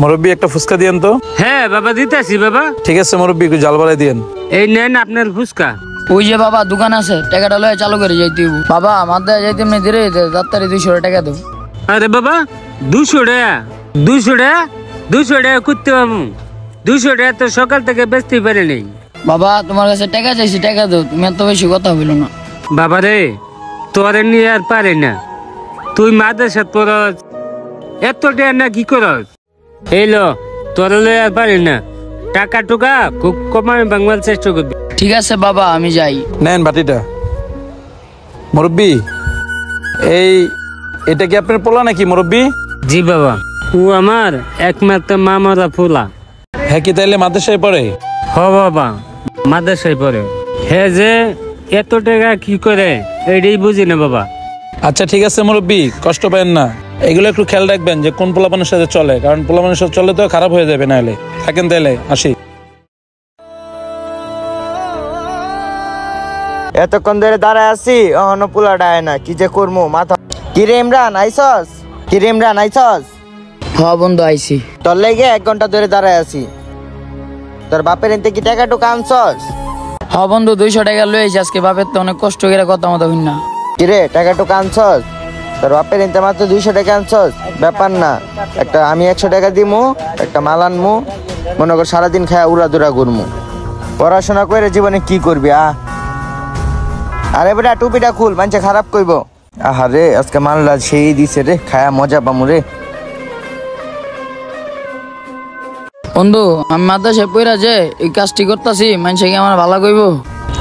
মুরব্বী একটা ফুচকা দিয়েন তো। হ্যাঁ বাবা দিতেছি বাবা। ঠিক আছে মুরব্বী, একটু জাল বাড়াই দিয়েন। এই নেন আপনার ফুচকা। ওই যে বাবা দোকান আছে, টাকাটা লয়ে চালু করে যাইতে হইব। বাবা মাথায় যাইতে এমনি ধীরে যাত্রারি 200 টাকা দেব। আরে বাবা 200 টাকা 200 টাকা করতে পারবো? 200 টাকা তো সকাল থেকে বেচতে পারি নেই। বাবা তোমার কাছে টাকা চাইছি, টাকা দাও। তুমি এত বেশি কথা বলো না। বাবা রে তোরে নিয়ে আর পারি না। তুই মাদ্রাসা পড়স, এত টাকা না কি করস? এই লো তোরে লয়ে আর পারি না। টাকা টুকা খুব কমায় বাংলার চেষ্টা করবি। ঠিক আছে বাবা আমি যাই। নেন বাটিটা। মুরব্বী এটা কি আপনার পোলা নাকি মুরব্বী? জি বাবা, ও আমার একমাত্র মামারা ফুলা। হ্যাঁ কি তাইলে মাদ্রাসায় পড়ে? হ বাবা মাদ্রাসায় পড়ে। হে যে এত টাকা কি করে এটাই বুঝি না বাবা। আচ্ছা ঠিক আছে মুরব্বী, কষ্ট পাবেন না। এগুলো একটু খেয়াল রাখবেন যে কোন পোলাপানের সাথে চলে, কারণ পোলাপানের সাথে চলে তো খারাপ হয়ে যাবে। না হলে থাকেন, তাইলে আসি। এতক্ষণ ধরে দাঁড়ায় আছি, অহনো পোলা ডায় না, কি যে করবো মাথা। কিরে ইমরান আইসস? কিরে ইমরান আইসস? হ বন্ধু আইছি। তোর লেগে 1 ঘন্টা ধরে দাঁড়ায় আছি। তোর বাপের এনতে কি টাকা টুকা আনছস? হ বন্ধু 200 টাকা লয়ে আইছি আজকে। বাপের তো অনেক কষ্ট করে কথা মতো হইন না। কিরে টাকা টুকা আনছস? তোর বাপের এনতে মাত্র 200 টাকা আনছস? ব্যাপার না, একটা আমি 100 টাকা দিমু, একটা মাল আনমু, মনে কর সারাদিন খায়া উড়াদুরা ঘুরমু। পড়াশোনা করে জীবনে কি করবি? আরে বেটা টুপিটা খুল, মানুষে খারাপ কইব। আহারে আজকে মালটা সেই দিছে রে, খায়া মজা পামু রে। বন্ধু আমি মাদ্রাসায় পড়া যে এই কাজটি করতেছি, মানুষে কি আমার ভালো কইব?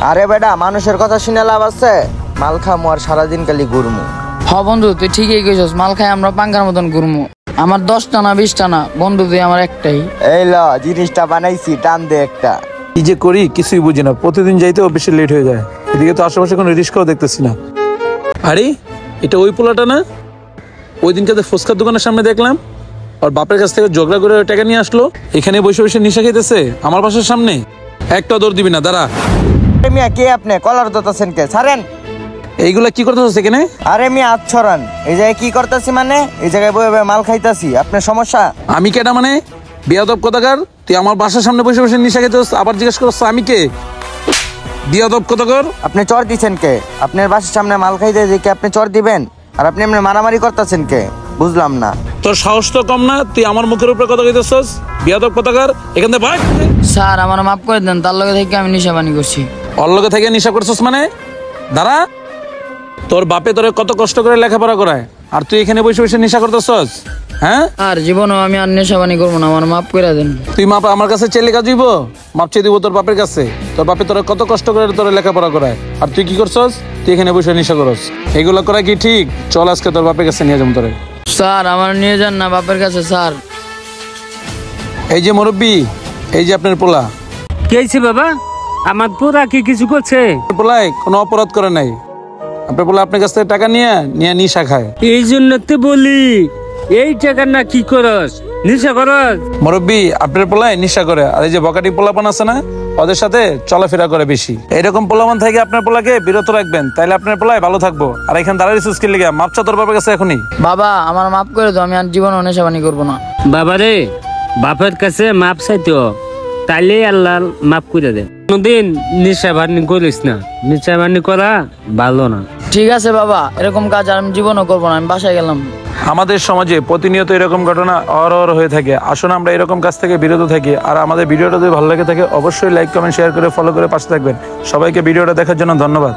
আরে বেটা মানুষের কথা শুনে লাভ আছে? মাল খামু আর সারাদিন খালি ঘুরমু। হ বন্ধু তুই ঠিকই কইছস, মাল খাই আমরা পাঙ্গার মতন ঘুরমু। আমার 10টা না 20টা না বন্ধু, তুই আমার একটাই। এই ল জিনিসটা বানাইছি, টান দে একটা। কি যে করি কিছুই বুঝি না, প্রতিদিন যাইতেও বেশি লেট হয়ে যায়। এদিকে তো আশেপাশে কোনো রিস্কাও দেখতেছি না। আরে এটা ওই পোলাটা না? ওই দিনকে ফুচকার দোকানের সামনে দেখলাম, আর বাপের কাছ থেকে ঝগড়া করে টাকা নিয়ে আসলো, এখানে বসে বসে নিশা খেতেছে আমার বাসার সামনে। একটা দৌড় দিবি না, দাঁড়া। মিয়া কে আপনি? কলার দতাছেন কে? ছাড়েন। এইগুলা কি করতেছ এখানে? আরে মিয়া হাত ছড়ান। এই জায়গায় কি করতেছি মানে? এই জায়গায় বয়ে বয়ে মাল খাইতাছি, আপনার সমস্যা? আমি কেটা মানে? বিয়াদব কথাকার, তুই আমার বাসার সামনে বসে বসে নিশা খেতেছ, আবার জিজ্ঞেস করছ আমি কে? বিয়াদব কথাকার। আপনি চর দিচ্ছেন কে? আপনার বাসার সামনে মাল খাইতে দেখে আপনি চর দিবেন? আর আপনি এমনি মারামারি করতেছেন কে? বুঝলাম না। তোর সাহস তো কম না, তুই আমার মুখের উপরে কথা কইতেছস? বিয়াদব কথাকার, এখান থেকে ভাগ। স্যার আমার মাফ করে দেন, তার লগে থেকে আমি নিশাবানি করছি। ওর লগে থেকে নিশা করছস মানে? দাঁড়া, তোর বাপে তোরে কত কষ্ট করে লেখাপড়া করায়, আর তুই এখানে বসে বসে নেশা করতেছস? হ্যাঁ, আর জীবনও আমি আর নেশাবানি করবো না, আমার মাফ করে দেন। তুই মাপ আমার কাছে চেলে কাজ হইব? মাপ চেয়ে দিব তোর বাপের কাছে? তোর বাপে তোরা কত কষ্ট করে তোরে লেখাপড়া করায়, আর তুই কি করছস? তুই এখানে বসে নেশা করস? এগুলো করা কি ঠিক? চল আজকে তোর বাপের কাছে নিয়ে যাবো তোরে। স্যার আমার নিয়ে যান না বাপের কাছে স্যার। এই যে মুরব্বী, এই যে আপনার পোলা। কি হয়েছে বাবা? আমার পুরা কি কিছু করছে? পোলায় কোনো অপরাধ করে নাই। আপনার পোলা আপনার কাছ থেকে টাকা নিয়ে নিশা খায়। এই জন্য তো বলি এই টাকা না কি করস, নিশা করস। মুরব্বী আপনার পোলায় নিশা করে, আর এই যে বকাটি পোলাপান আছে না, ওদের সাথে চলাফেরা করে বেশি। এরকম পোলাপান থেকে আপনার পোলাকে বিরত রাখবেন, তাইলে আপনার পোলায় ভালো থাকবো। আর এখানে দাঁড়াই সুস্কির লেগে মাপচা তোর বাপের কাছে এখনই। বাবা আমার মাফ করে দাও, আমি আর জীবনও নেশাবানি করবো না। বাবা রে বাপের কাছে মাপ চাইতো, তাইলে আল্লাহ মাফ করে দেন। কোনদিন নিশাবানি করিস না, নিশাবানি করা ভালো না। ঠিক আছে বাবা, এরকম কাজ আর আমি জীবনও করবো না, আমি বাসায় গেলাম। আমাদের সমাজে প্রতিনিয়ত এরকম ঘটনা অহরহ হয়ে থাকে। আসুন আমরা এরকম কাজ থেকে বিরত থাকি। আর আমাদের ভিডিওটা যদি ভালো লেগে থাকে অবশ্যই লাইক কমেন্ট শেয়ার করে ফলো করে পাশে থাকবেন। সবাইকে ভিডিওটা দেখার জন্য ধন্যবাদ।